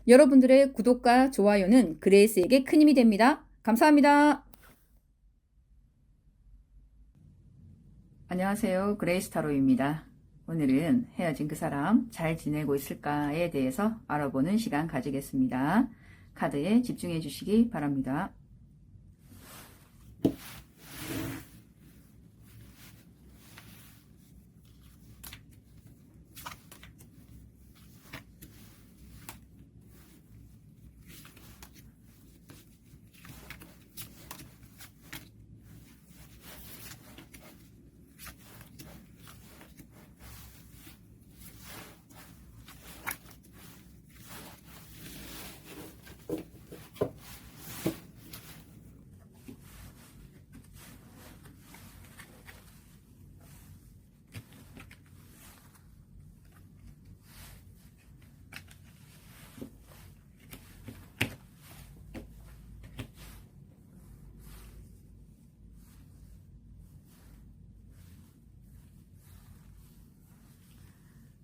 여러분들의 구독과 좋아요는 그레이스에게 큰 힘이 됩니다. 감사합니다. 안녕하세요. 그레이스 타로입니다. 오늘은 헤어진 그 사람 잘 지내고 있을까에 대해서 알아보는 시간 가지겠습니다. 카드에 집중해 주시기 바랍니다.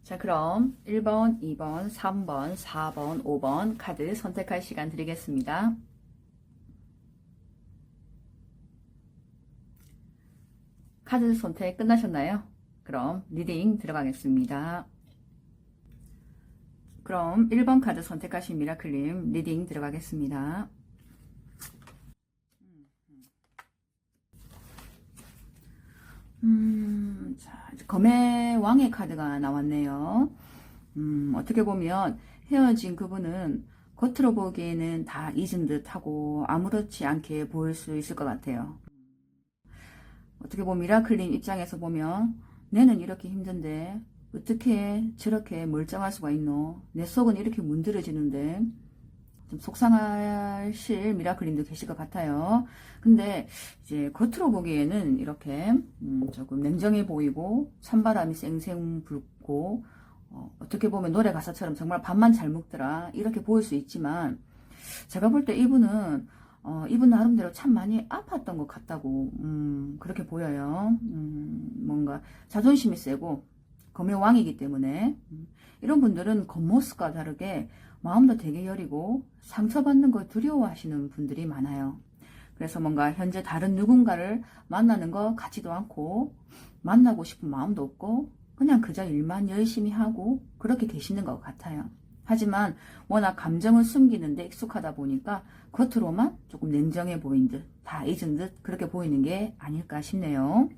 자, 그럼 1번, 2번, 3번, 4번, 5번 카드 선택할 시간 드리겠습니다. 카드 선택 끝나셨나요? 그럼 리딩 들어가겠습니다. 그럼 1번 카드 선택하신 미라클님 리딩 들어가겠습니다. 자, 검의 왕의 카드가 나왔네요. 어떻게 보면 헤어진 그분은 겉으로 보기에는 다 잊은 듯하고 아무렇지 않게 보일 수 있을 것 같아요. 어떻게 보면 미라클님 입장에서 보면 내는 이렇게 힘든데 어떻게 저렇게 멀쩡할 수가 있노? 내 속은 이렇게 문드러지는데 좀 속상하실 미라클님도 계실 것 같아요. 근데 이제 겉으로 보기에는 이렇게 조금 냉정해 보이고 찬바람이 쌩쌩 불고 어떻게 보면 노래 가사처럼 정말 밥만 잘 먹더라 이렇게 보일 수 있지만 제가 볼 때 이분은 이분 나름대로 참 많이 아팠던 것 같다고 그렇게 보여요. 뭔가 자존심이 세고 검의 왕이기 때문에 이런 분들은 겉모습과 다르게 마음도 되게 여리고 상처받는 걸 두려워하시는 분들이 많아요. 그래서 뭔가 현재 다른 누군가를 만나는 것 같지도 않고 만나고 싶은 마음도 없고 그냥 그저 일만 열심히 하고 그렇게 계시는 것 같아요. 하지만 워낙 감정을 숨기는데 익숙하다 보니까 겉으로만 조금 냉정해 보인 듯, 다 잊은 듯 그렇게 보이는 게 아닐까 싶네요.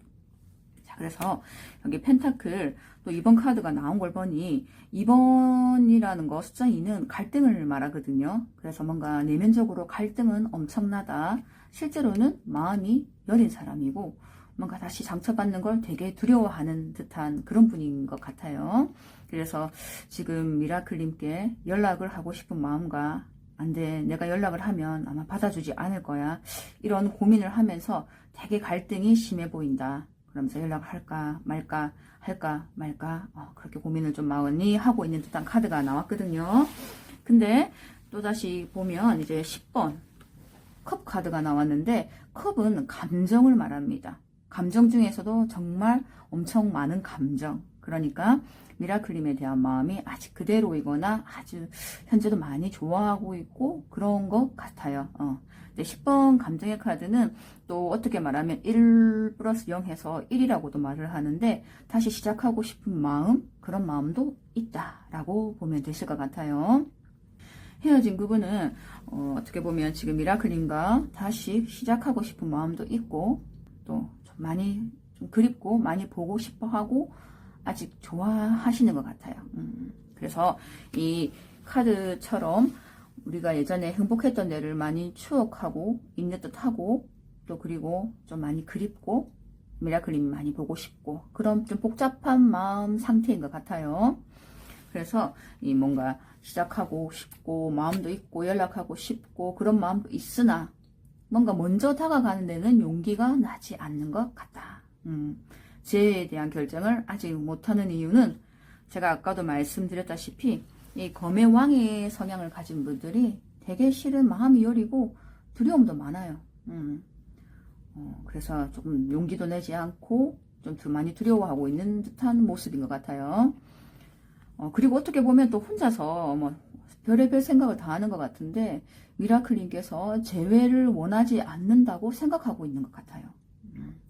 자, 그래서 여기 펜타클 또 2번 카드가 나온 걸 보니 2번이라는 거 숫자 2는 갈등을 말하거든요. 그래서 뭔가 내면적으로 갈등은 엄청나다. 실제로는 마음이 여린 사람이고 뭔가 다시 상처받는 걸 되게 두려워하는 듯한 그런 분인 것 같아요. 그래서 지금 미라클님께 연락을 하고 싶은 마음과 안 돼, 내가 연락을 하면 아마 받아주지 않을 거야. 이런 고민을 하면서 되게 갈등이 심해 보인다. 그러면서 연락을 할까 말까 할까 말까 그렇게 고민을 좀 많이 하고 있는 듯한 카드가 나왔거든요. 근데 또다시 보면 이제 10번 컵 카드가 나왔는데 컵은 감정을 말합니다. 감정 중에서도 정말 엄청 많은 감정. 그러니까 미라클님에 대한 마음이 아직 그대로이거나 아주 현재도 많이 좋아하고 있고 그런 것 같아요. 근데 10번 감정의 카드는 또 어떻게 말하면 1 플러스 0 해서 1이라고도 말을 하는데 다시 시작하고 싶은 마음, 그런 마음도 있다라고 보면 되실 것 같아요. 헤어진 그분은 어떻게 보면 지금 미라클님과 다시 시작하고 싶은 마음도 있고 또 좀 많이 좀 그립고 많이 보고 싶어 하고 아직 좋아하시는 것 같아요. 그래서 이 카드처럼 우리가 예전에 행복했던 때를 많이 추억하고 있는 듯하고 또 그리고 좀 많이 그립고 미라클님 많이 보고 싶고 그런 좀 복잡한 마음 상태인 것 같아요. 그래서 이 뭔가 시작하고 싶고 마음도 있고 연락하고 싶고 그런 마음도 있으나 뭔가 먼저 다가가는 데는 용기가 나지 않는 것 같다. 재회에 대한 결정을 아직 못하는 이유는 제가 아까도 말씀드렸다시피 이 검의 왕의 성향을 가진 분들이 되게 실은 마음이 여리고 두려움도 많아요. 그래서 조금 용기도 내지 않고 좀 더 많이 두려워하고 있는 듯한 모습인 것 같아요. 그리고 어떻게 보면 또 혼자서 뭐 별의별 생각을 다 하는 것 같은데 미라클님께서 재회를 원하지 않는다고 생각하고 있는 것 같아요.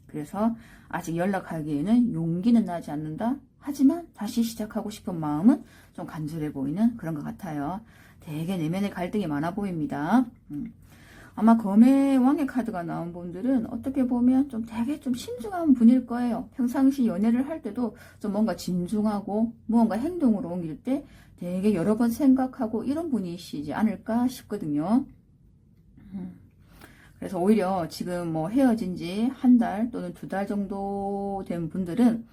그래서 아직 연락하기에는 용기는 나지 않는다. 하지만 다시 시작하고 싶은 마음은 좀 간절해 보이는 그런 것 같아요. 되게 내면의 갈등이 많아 보입니다. 아마 검의 왕의 카드가 나온 분들은 어떻게 보면 좀 되게 좀 신중한 분일 거예요. 평상시 연애를 할 때도 좀 뭔가 진중하고 무언가 행동으로 옮길 때 되게 여러 번 생각하고 이런 분이시지 않을까 싶거든요. 그래서 오히려 지금 뭐 헤어진 지 한 달 또는 2달 정도 된 분들은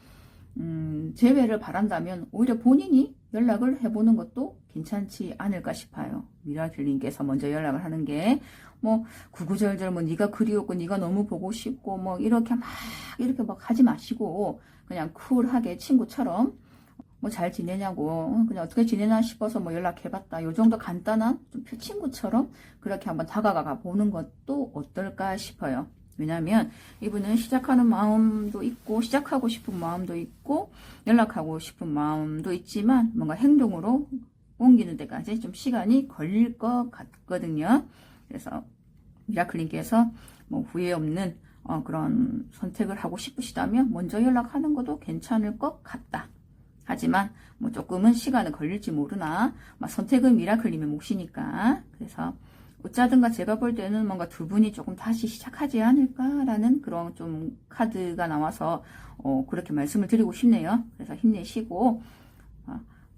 재회를 바란다면 오히려 본인이 연락을 해보는 것도 괜찮지 않을까 싶어요. 미라클님께서 먼저 연락을 하는 게 뭐 구구절절 뭐 네가 그리웠고 네가 너무 보고 싶고 뭐 이렇게 막 하지 마시고 그냥 쿨하게 친구처럼 뭐 잘 지내냐고 그냥 어떻게 지내나 싶어서 뭐 연락해봤다 요 정도 간단한 좀 친구처럼 그렇게 한번 다가가 보는 것도 어떨까 싶어요. 왜냐면 이분은 시작하는 마음도 있고 시작하고 싶은 마음도 있고 연락하고 싶은 마음도 있지만 뭔가 행동으로 옮기는 데까지 좀 시간이 걸릴 것 같거든요. 그래서 미라클님께서 뭐 후회 없는 그런 선택을 하고 싶으시다면 먼저 연락하는 것도 괜찮을 것 같다. 하지만 뭐 조금은 시간은 걸릴지 모르나 선택은 미라클님의 몫이니까 그래서 어쩌든가 제가 볼 때는 뭔가 두 분이 조금 다시 시작하지 않을까라는 그런 좀 카드가 나와서 그렇게 말씀을 드리고 싶네요. 그래서 힘내시고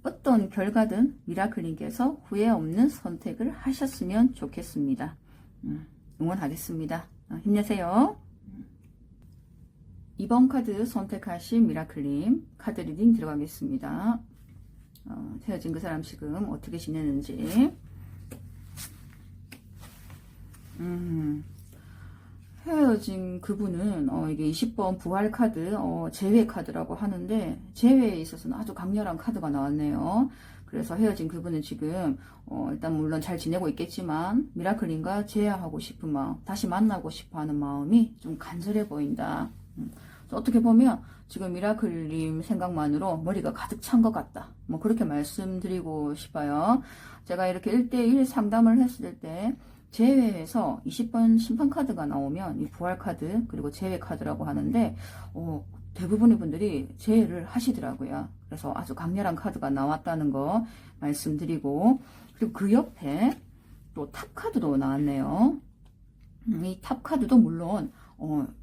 어떤 결과든 미라클님께서 후회 없는 선택을 하셨으면 좋겠습니다. 응원하겠습니다. 힘내세요. 2번 카드 선택하신 미라클님 카드 리딩 들어가겠습니다. 헤어진 그 사람 지금 어떻게 지내는지. 헤어진 그분은 이게 20번 부활 카드 재회 카드라고 하는데 재회에 있어서는 아주 강렬한 카드가 나왔네요. 그래서 헤어진 그분은 지금 일단 물론 잘 지내고 있겠지만 미라클님과 재회하고 싶은 마음, 다시 만나고 싶어하는 마음이 좀 간절해 보인다. 어떻게 보면 지금 미라클님 생각만으로 머리가 가득 찬 것 같다. 뭐 그렇게 말씀드리고 싶어요. 제가 이렇게 1대1 상담을 했을 때 재회에서 20번 심판카드가 나오면 이 부활카드 그리고 재회카드라고 하는데 대부분의 분들이 재회를 하시더라고요. 그래서 아주 강렬한 카드가 나왔다는 거 말씀드리고 그리고 그 옆에 또 탑카드도 나왔네요. 이 탑카드도 물론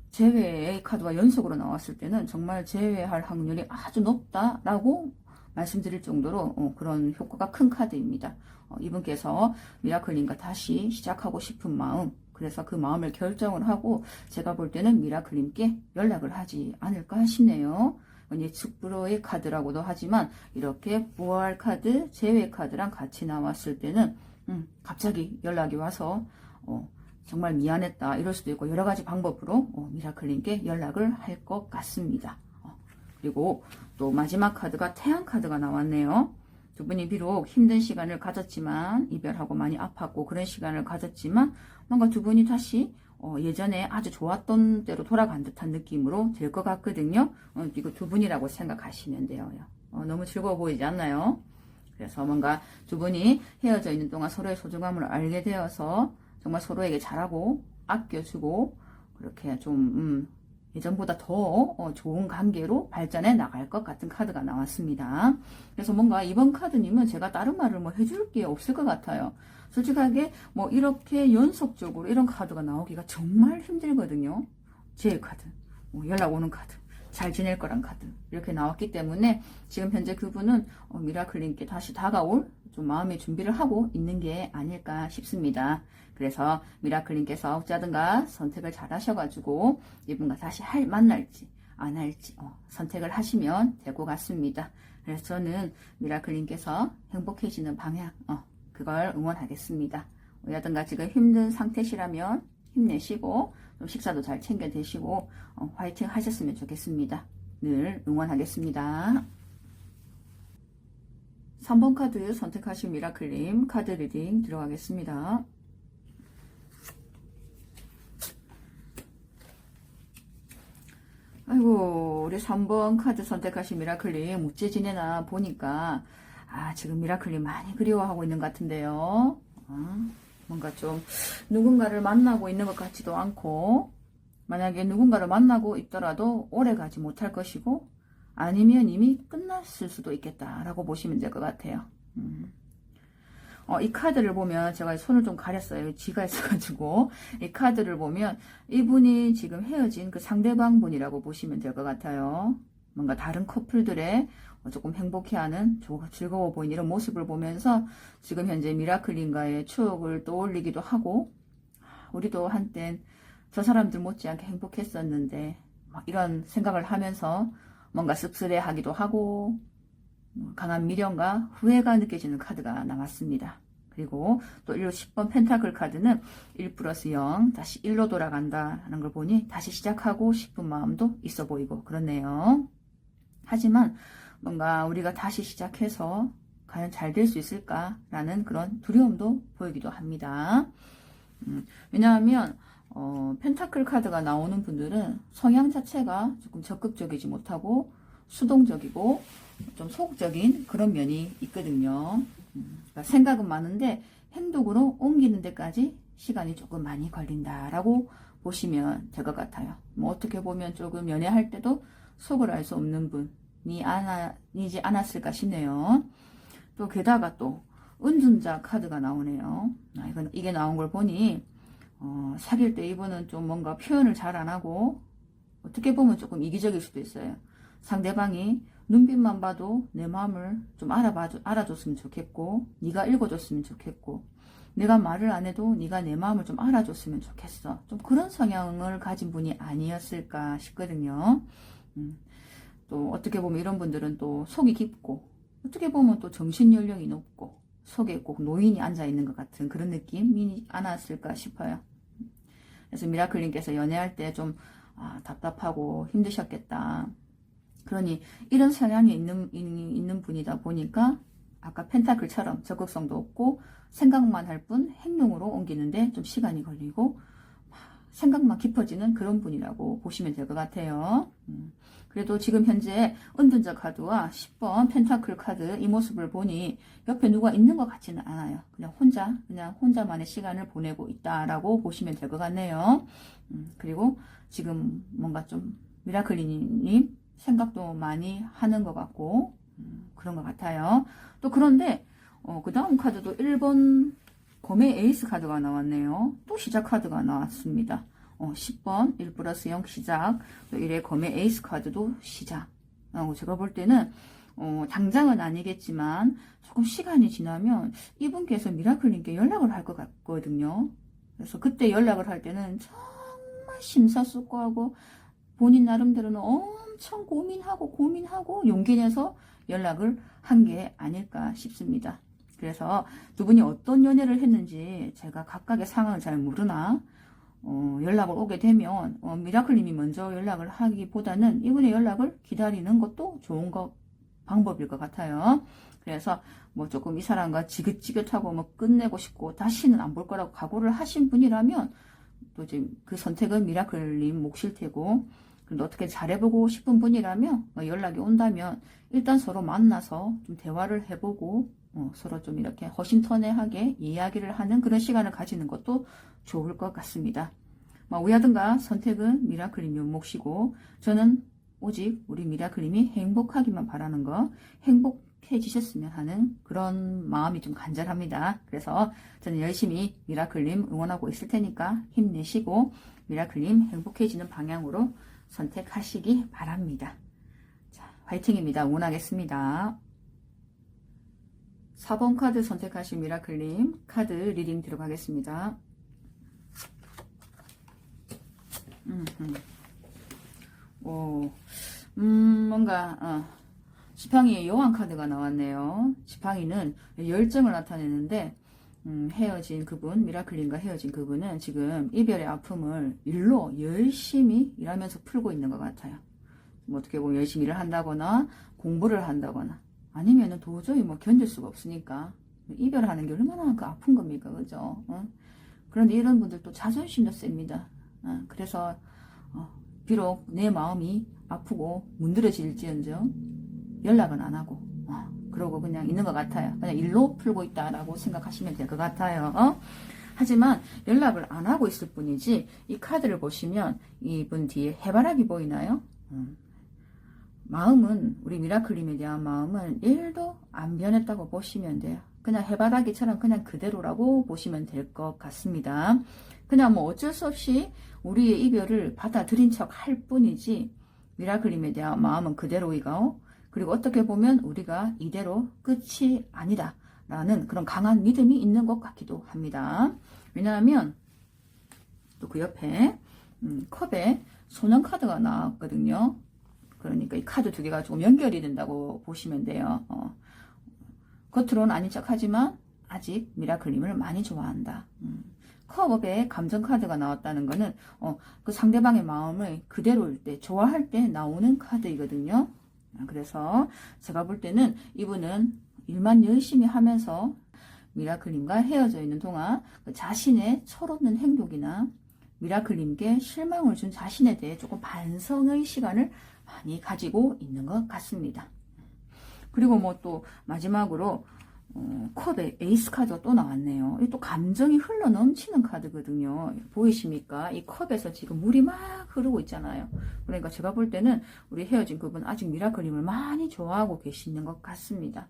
재회의 카드가 연속으로 나왔을 때는 정말 재회할 확률이 아주 높다라고 말씀드릴 정도로 그런 효과가 큰 카드입니다. 이분께서 미라클님과 다시 시작하고 싶은 마음, 그래서 그 마음을 결정을 하고 제가 볼 때는 미라클님께 연락을 하지 않을까 싶네요. 예측 불허의 카드라고도 하지만 이렇게 부활 카드, 재회 카드랑 같이 나왔을 때는 갑자기 연락이 와서 정말 미안했다 이럴 수도 있고 여러 가지 방법으로 미라클님께 연락을 할 것 같습니다. 그리고 또 마지막 카드가 태양 카드가 나왔네요. 두 분이 비록 힘든 시간을 가졌지만 이별하고 많이 아팠고 그런 시간을 가졌지만 뭔가 두 분이 다시 예전에 아주 좋았던 때로 돌아간 듯한 느낌으로 될 것 같거든요. 이거 두 분이라고 생각하시면 돼요. 너무 즐거워 보이지 않나요? 그래서 뭔가 두 분이 헤어져 있는 동안 서로의 소중함을 알게 되어서 정말 서로에게 잘하고 아껴주고 그렇게 좀 예전보다 더 좋은 관계로 발전해 나갈 것 같은 카드가 나왔습니다. 그래서 뭔가 이번 카드님은 제가 다른 말을 뭐 해줄 게 없을 것 같아요. 솔직하게 뭐 이렇게 연속적으로 이런 카드가 나오기가 정말 힘들거든요. 제 카드, 연락 오는 카드, 잘 지낼 거란 카드 이렇게 나왔기 때문에 지금 현재 그분은 미라클님께 다시 다가올 좀 마음의 준비를 하고 있는 게 아닐까 싶습니다. 그래서 미라클님께서 어쩌든가 선택을 잘 하셔가지고 이분과 다시 만날지 안 할지 선택을 하시면 될 것 같습니다. 그래서 저는 미라클님께서 행복해지는 방향 그걸 응원하겠습니다. 어쩌든가 지금 힘든 상태시라면 힘내시고 좀 식사도 잘 챙겨 드시고 화이팅 하셨으면 좋겠습니다. 늘 응원하겠습니다. 3번 카드 선택하신 미라클님 카드 리딩 들어가겠습니다. 아이고 우리 3번 카드 선택하신 미라클님 어째 지내나 보니까 지금 미라클님 많이 그리워하고 있는 것 같은데요. 뭔가 좀 누군가를 만나고 있는 것 같지도 않고, 만약에 누군가를 만나고 있더라도 오래 가지 못할 것이고, 아니면 이미 끝났을 수도 있겠다라고 보시면 될 것 같아요. 이 카드를 보면 제가 손을 좀 가렸어요. 쥐가 있어가지고. 이 카드를 보면 이분이 지금 헤어진 그 상대방 분이라고 보시면 될 것 같아요. 뭔가 다른 커플들의 조금 행복해하는, 즐거워 보이는 이런 모습을 보면서 지금 현재 미라클님과의 추억을 떠올리기도 하고, 우리도 한땐 저 사람들 못지않게 행복했었는데 막 이런 생각을 하면서 뭔가 씁쓸해하기도 하고, 강한 미련과 후회가 느껴지는 카드가 나왔습니다. 그리고 또 10번 펜타클 카드는 1 플러스 0 다시 1로 돌아간다는 걸 보니 다시 시작하고 싶은 마음도 있어 보이고 그렇네요. 하지만 뭔가 우리가 다시 시작해서 과연 잘 될 수 있을까라는 그런 두려움도 보이기도 합니다. 왜냐하면 펜타클 카드가 나오는 분들은 성향 자체가 조금 적극적이지 못하고 수동적이고 좀 소극적인 그런 면이 있거든요. 그러니까 생각은 많은데 행동으로 옮기는 데까지 시간이 조금 많이 걸린다라고 보시면 될 것 같아요. 뭐 어떻게 보면 조금 연애할 때도 속을 알 수 없는 분이 아니지 않았을까 싶네요. 또 게다가 또 은둔자 카드가 나오네요. 이게 나온 걸 보니 사귈 때 이분은 좀 뭔가 표현을 잘 안 하고 어떻게 보면 조금 이기적일 수도 있어요. 상대방이 눈빛만 봐도 내 마음을 좀 알아줬으면 좋겠고, 네가 읽어줬으면 좋겠고, 내가 말을 안 해도 네가 내 마음을 좀 알아줬으면 좋겠어. 좀 그런 성향을 가진 분이 아니었을까 싶거든요. 또 어떻게 보면 이런 분들은 또 속이 깊고, 어떻게 보면 또 정신 연령이 높고, 속에 꼭 노인이 앉아 있는 것 같은 그런 느낌이 않았을까 싶어요. 그래서 미라클님께서 연애할 때 좀 답답하고 힘드셨겠다. 그러니 이런 성향이 있는 분이다 보니까 아까 펜타클처럼 적극성도 없고 생각만 할 뿐 행동으로 옮기는데 좀 시간이 걸리고 생각만 깊어지는 그런 분이라고 보시면 될 것 같아요. 그래도 지금 현재 은둔자 카드와 10번 펜타클 카드 이 모습을 보니 옆에 누가 있는 것 같지는 않아요. 그냥 혼자만의 시간을 보내고 있다라고 보시면 될 것 같네요. 그리고 지금 뭔가 좀 미라클리님 생각도 많이 하는 것 같고 그런 것 같아요. 또 그런데 그 다음 카드도 1번 검의 에이스 카드가 나왔네요. 또 시작 카드가 나왔습니다. 10번 1 플러스 0 시작, 또 1의 검의 에이스 카드도 시작. 제가 볼 때는 당장은 아니겠지만 조금 시간이 지나면 이분께서 미라클님께 연락을 할 것 같거든요. 그래서 그때 연락을 할 때는 정말 심사숙고하고 본인 나름대로는 엄청 고민하고 용기 내서 연락을 한 게 아닐까 싶습니다. 그래서 두 분이 어떤 연애를 했는지 제가 각각의 상황을 잘 모르나 연락을 오게 되면 미라클님이 먼저 연락을 하기보다는 이분의 연락을 기다리는 것도 좋은 방법일 것 같아요. 그래서 뭐 조금 이 사람과 지긋지긋하고 뭐 끝내고 싶고 다시는 안 볼 거라고 각오를 하신 분이라면 또 지금 그 선택은 미라클님 몫일 테고, 그런데 어떻게 잘해보고 싶은 분이라면 연락이 온다면 일단 서로 만나서 좀 대화를 해보고 서로 좀 이렇게 허심탄회하게 이야기를 하는 그런 시간을 가지는 것도 좋을 것 같습니다. 위하든가 선택은 미라클님이 몫이고 저는 오직 우리 미라클님이 행복하기만 바라는 거, 행복해지셨으면 하는 그런 마음이 좀 간절합니다. 그래서 저는 열심히 미라클님 응원하고 있을 테니까 힘내시고 미라클님 행복해지는 방향으로 선택하시기 바랍니다. 자, 화이팅입니다. 응원하겠습니다. 4번 카드 선택하신 미라클님 카드 리딩 들어가겠습니다. 뭔가 지팡이의 여왕 카드가 나왔네요. 지팡이는 열정을 나타내는데 헤어진 그분, 미라클님과 헤어진 그분은 지금 이별의 아픔을 일로 열심히 일하면서 풀고 있는 것 같아요. 어떻게 보면 열심히 일을 한다거나 공부를 한다거나 아니면은 도저히 견딜 수가 없으니까 이별하는 게 얼마나 아픈 겁니까, 그죠? 그런데 이런 분들도 자존심도 셉니다. 그래서 비록 내 마음이 아프고 문드러질지언정 연락은 안 하고 그러고 그냥 있는 것 같아요. 그냥 일로 풀고 있다라고 생각하시면 될 것 같아요. 하지만 연락을 안 하고 있을 뿐이지, 이 카드를 보시면 이분 뒤에 해바라기 보이나요? 마음은, 우리 미라클님에 대한 마음은 1도 안 변했다고 보시면 돼요. 그냥 해바라기처럼 그냥 그대로라고 보시면 될 것 같습니다. 그냥 뭐 어쩔 수 없이 우리의 이별을 받아들인 척 할 뿐이지, 미라클님에 대한 마음은 그대로이고, 그리고 어떻게 보면 우리가 이대로 끝이 아니다 라는 그런 강한 믿음이 있는 것 같기도 합니다. 왜냐하면 또 그 옆에 컵에 소년 카드가 나왔거든요. 그러니까 이 카드 두 개가 조금 연결이 된다고 보시면 돼요. 겉으로는 아닌 척하지만 아직 미라클님을 많이 좋아한다. 컵업에 감정 카드가 나왔다는 거는 그 상대방의 마음을 그대로일 때, 좋아할 때 나오는 카드이거든요. 그래서 제가 볼 때는 이분은 일만 열심히 하면서 미라클님과 헤어져 있는 동안 자신의 철없는 행동이나 미라클님께 실망을 준 자신에 대해 조금 반성의 시간을 많이 가지고 있는 것 같습니다. 그리고 뭐 또 마지막으로 컵에 에이스 카드가 또 나왔네요. 이 또 감정이 흘러 넘치는 카드거든요. 보이십니까? 이 컵에서 지금 물이 막 흐르고 있잖아요. 그러니까 제가 볼 때는 우리 헤어진 그분 아직 미라클님을 많이 좋아하고 계시는 것 같습니다.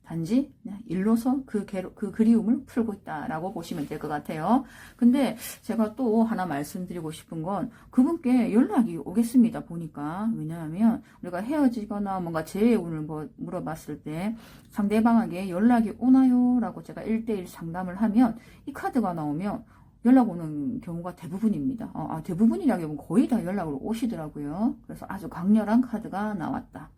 단지 일로서 그 그리움을 풀고 있다라고 보시면 될 것 같아요. 근데 제가 또 하나 말씀드리고 싶은 건, 그분께 연락이 오겠습니다. 보니까. 왜냐하면 우리가 헤어지거나 뭔가 재의 운을 물어봤을 때 상대방에게 연락이 오나요? 라고 제가 1대1 상담을 하면 이 카드가 나오면 연락 오는 경우가 대부분입니다. 대부분이라기보면 거의 다 연락으로 오시더라고요. 그래서 아주 강렬한 카드가 나왔다.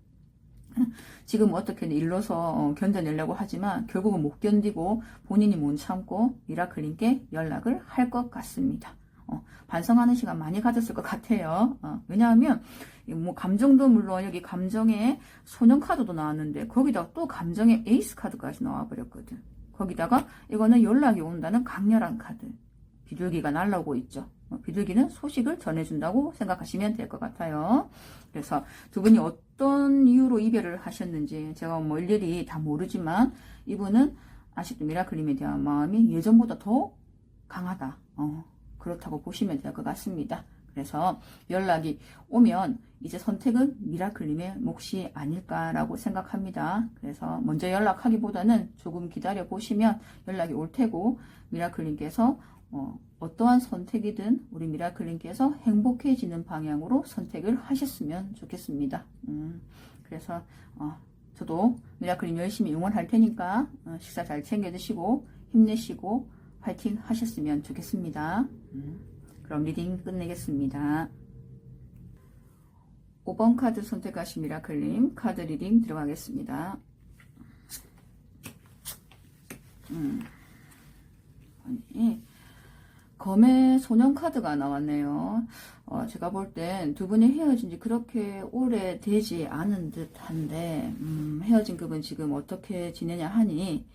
지금 어떻게든 일러서 견뎌내려고 하지만 결국은 못 견디고 본인이 못 참고 미라클님께 연락을 할 것 같습니다. 반성하는 시간 많이 가졌을 것 같아요. 왜냐하면 뭐 감정도 물론 여기 감정의 소년 카드도 나왔는데 거기다가 또 감정의 에이스 카드까지 나와버렸거든. 거기다가 이거는 연락이 온다는 강렬한 카드. 비둘기가 날아오고 있죠. 비둘기는 소식을 전해준다고 생각하시면 될 것 같아요. 그래서 두 분이 어떤 이유로 이별을 하셨는지 제가 뭐 일일이 다 모르지만 이분은 아직도 미라클님에 대한 마음이 예전보다 더 강하다. 그렇다고 보시면 될 것 같습니다. 그래서 연락이 오면 이제 선택은 미라클님의 몫이 아닐까라고 생각합니다. 그래서 먼저 연락하기보다는 조금 기다려 보시면 연락이 올 테고, 미라클님께서 어떠한 선택이든 우리 미라클님께서 행복해지는 방향으로 선택을 하셨으면 좋겠습니다. 그래서 저도 미라클님 열심히 응원할 테니까 식사 잘 챙겨 드시고 힘내시고 화이팅 하셨으면 좋겠습니다. 그럼 리딩 끝내겠습니다. 5번 카드 선택하신 미라클님 카드 리딩 들어가겠습니다. 검의 소년 카드가 나왔네요. 제가 볼 땐 두 분이 헤어진 지 그렇게 오래 되지 않은 듯한데 헤어진 그분 지금 어떻게 지내냐 하니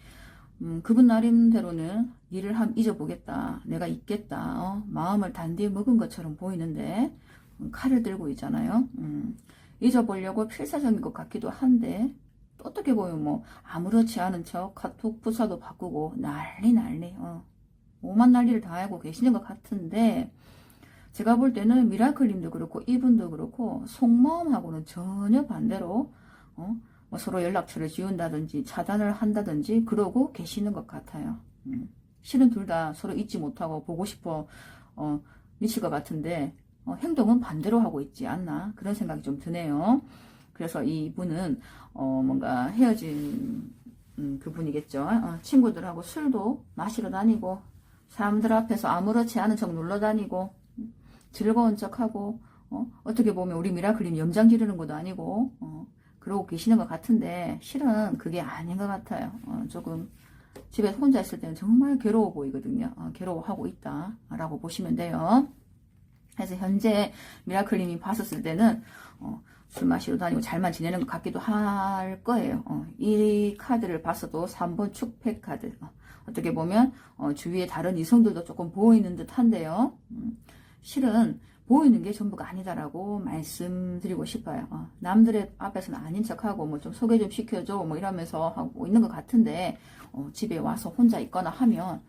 그분 나름대로는 일을 잊어보겠다. 내가 있겠다. 마음을 단디에 먹은 것처럼 보이는데 칼을 들고 있잖아요. 잊어보려고 필사적인 것 같기도 한데 또 어떻게 보면 뭐 아무렇지 않은 척 카톡 부사도 바꾸고 난리 오만 난리를 다 하고 계시는 것 같은데, 제가 볼 때는 미라클님도 그렇고 이분도 그렇고 속마음하고는 전혀 반대로 뭐 서로 연락처를 지운다든지 차단을 한다든지 그러고 계시는 것 같아요. 실은 둘 다 서로 잊지 못하고 보고 싶어 미칠 것 같은데 행동은 반대로 하고 있지 않나, 그런 생각이 좀 드네요. 그래서 이분은 뭔가 헤어진 그분이겠죠. 친구들하고 술도 마시러 다니고 사람들 앞에서 아무렇지 않은 척 놀러 다니고 즐거운 척하고 어떻게 보면 우리 미라클님 염장 지르는 것도 아니고 그러고 계시는 것 같은데 실은 그게 아닌 것 같아요. 조금 집에 혼자 있을 때는 정말 괴로워 보이거든요. 괴로워하고 있다라고 보시면 돼요. 그래서 현재 미라클님이 봤었을 때는 술 마시러 다니고 잘만 지내는 것 같기도 할 거예요. 이 카드를 봤어도 3번 축패 카드. 어떻게 보면 주위에 다른 이성들도 조금 보이는 듯 한데요. 실은 보이는 게 전부가 아니다라고 말씀드리고 싶어요. 남들의 앞에서는 아닌 척하고 뭐 좀 소개 좀 시켜줘 뭐 이러면서 하고 있는 것 같은데 집에 와서 혼자 있거나 하면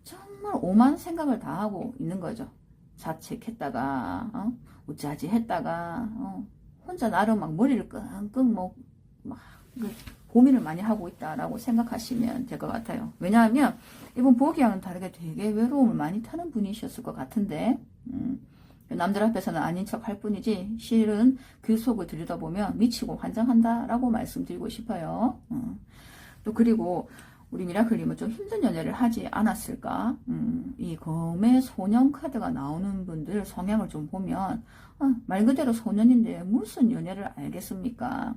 정말 오만 생각을 다 하고 있는 거죠. 자책했다가 우짜지 했다가 혼자 나름 막 머리를 끙끙 막 고민을 많이 하고 있다라고 생각하시면 될 것 같아요. 왜냐하면 이분 보기와는 다르게 되게 외로움을 많이 타는 분이셨을 것 같은데 남들 앞에서는 아닌 척 할 뿐이지 실은 그 속을 들여다보면 미치고 환장한다라고 말씀드리고 싶어요. 또 그리고 우리 미라클님은 좀 힘든 연애를 하지 않았을까? 이 검의 소년 카드가 나오는 분들 성향을 좀 보면 말 그대로 소년인데 무슨 연애를 알겠습니까?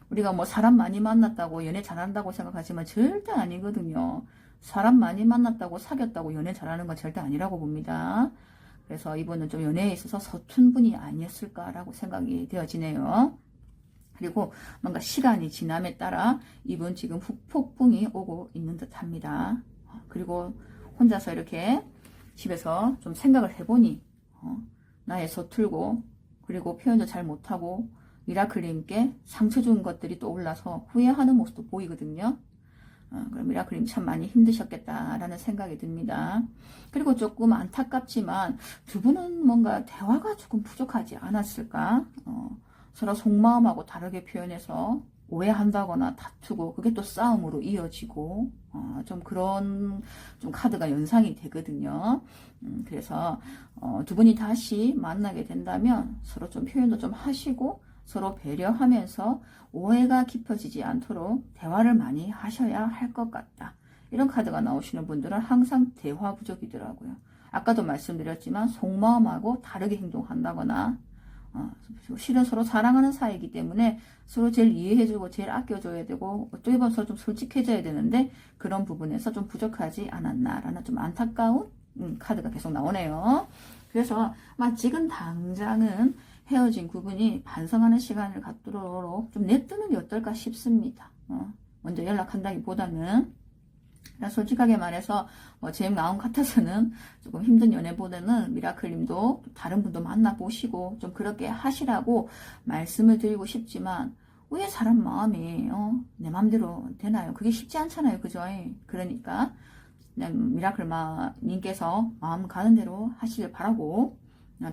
우리가 뭐 사람 많이 만났다고 연애 잘한다고 생각하지만 절대 아니거든요. 사람 많이 만났다고 사귀었다고 연애 잘하는 건 절대 아니라고 봅니다. 그래서 이분은 좀 연애에 있어서 서툰 분이 아니었을까라고 생각이 되어지네요. 그리고 뭔가 시간이 지남에 따라 이분 지금 후폭풍이 오고 있는 듯 합니다. 그리고 혼자서 이렇게 집에서 좀 생각을 해보니 나의 서툴고 그리고 표현도 잘 못하고 미라클님께 상처 준 것들이 떠올라서 후회하는 모습도 보이거든요. 그럼 미라클님 참 많이 힘드셨겠다라는 생각이 듭니다. 그리고 조금 안타깝지만 두 분은 뭔가 대화가 조금 부족하지 않았을까? 서로 속마음하고 다르게 표현해서 오해한다거나 다투고 그게 또 싸움으로 이어지고 좀 그런 좀 카드가 연상이 되거든요. 그래서 두 분이 다시 만나게 된다면 서로 좀 표현도 좀 하시고 서로 배려하면서 오해가 깊어지지 않도록 대화를 많이 하셔야 할 것 같다. 이런 카드가 나오시는 분들은 항상 대화 부족이더라고요. 아까도 말씀드렸지만 속마음하고 다르게 행동한다거나 실은 서로 사랑하는 사이이기 때문에 서로 제일 이해해주고 제일 아껴줘야 되고 어떻게 보면 서로 좀 솔직해져야 되는데 그런 부분에서 좀 부족하지 않았나라는 좀 안타까운 카드가 계속 나오네요. 그래서 지금 당장은 헤어진 부분이 반성하는 시간을 갖도록 좀 내뜨는 게 어떨까 싶습니다. 먼저 연락한다기보다는 솔직하게 말해서 제 마음 같아서는 조금 힘든 연애보다는 미라클님도 다른 분도 만나보시고 좀 그렇게 하시라고 말씀을 드리고 싶지만 왜 사람 마음이 내 맘대로 되나요? 그게 쉽지 않잖아요. 그죠? 그러니까 그냥 미라클님께서 마음 가는 대로 하시길 바라고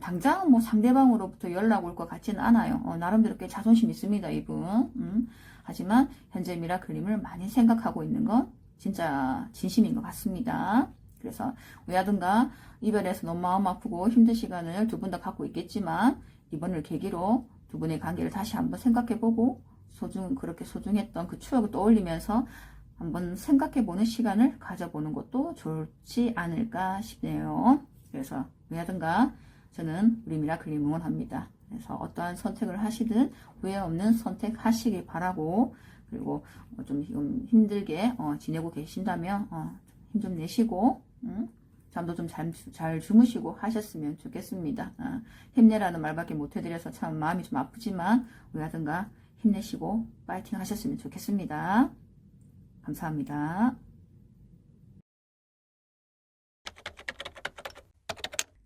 당장 뭐 상대방으로부터 연락 올 것 같지는 않아요. 나름대로 꽤 자존심 있습니다, 이분. 하지만 현재 미라클님을 많이 생각하고 있는 건 진짜 진심인 것 같습니다. 그래서 왜 하든가 이별해서 너무 마음 아프고 힘든 시간을 두 분 다 갖고 있겠지만 이번을 계기로 두 분의 관계를 다시 한번 생각해보고 그렇게 소중했던 그 추억을 떠올리면서 한번 생각해보는 시간을 가져보는 것도 좋지 않을까 싶네요. 그래서 왜 하든가 저는 우리 미라클님 응원합니다. 그래서 어떠한 선택을 하시든 후회 없는 선택하시길 바라고 그리고 좀 힘들게 지내고 계신다면 힘 좀 내시고 잠도 좀 잘 주무시고 하셨으면 좋겠습니다. 힘내라는 말밖에 못 해드려서 참 마음이 좀 아프지만 왜 하든가 힘내시고 파이팅 하셨으면 좋겠습니다. 감사합니다.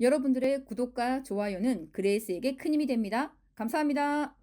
여러분들의 구독과 좋아요는 그레이스에게 큰 힘이 됩니다. 감사합니다.